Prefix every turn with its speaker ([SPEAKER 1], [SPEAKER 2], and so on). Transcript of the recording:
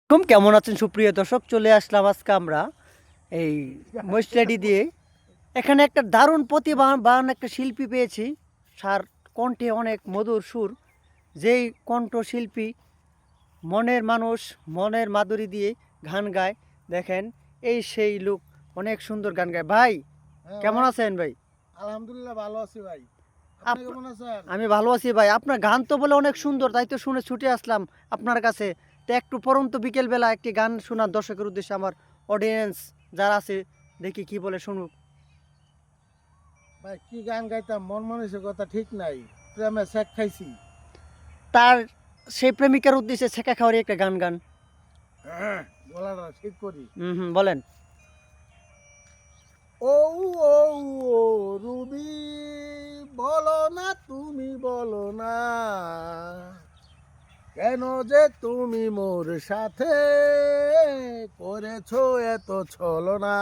[SPEAKER 1] কেমন আছেন সুপ্রিয় দর্শক? চলে আসলাম আজকে আমরা এই মহিষলাডি দিয়ে। এখানে একটা দারুণ প্রতিভাবান একটা শিল্পী পেয়েছি। সার কণ্ঠে অনেক মধুর সুর, যেই কণ্ঠশিল্পী মনের মানুষ, মনের মাধুরী দিয়ে গান গায়। দেখেন, এই সেই লোক, অনেক সুন্দর গান গায়। ভাই
[SPEAKER 2] হ্যাঁ
[SPEAKER 1] কেমন
[SPEAKER 2] ভাই,
[SPEAKER 1] আছেন ভাই?
[SPEAKER 2] আলহামদুলিল্লাহ ভালো আছি ভাই। আপনি কেমন আছেন?
[SPEAKER 1] আমি ভালো আছি ভাই। আপনার গান তো বলে অনেক সুন্দর, তাই তো শুনে ছুটে আসলাম আপনার কাছে। তো একটু পরন্ত বিকেলবেলা একটি গান শোনার দর্শকের উদ্দেশ্যে, আমার অডিয়েন্স যারা আছে, দেখি কি বলে শুনুক।
[SPEAKER 2] ভাই কি গান গাইতাম, মন মানুষের কথা ঠিক নাই, প্রেমে শেখ খাইছি।
[SPEAKER 1] তার সেই প্রেমিকার উদ্দেশ্যে ছেঁকা খাওয়ারই একটা গান গান।
[SPEAKER 2] গলাটা ঠিক করি।
[SPEAKER 1] বলেন।
[SPEAKER 2] ও ও ও রুবি, বলো না তুমি বলো না, কেন যে তুমি মোর সাথে করেছো এত ছলনা।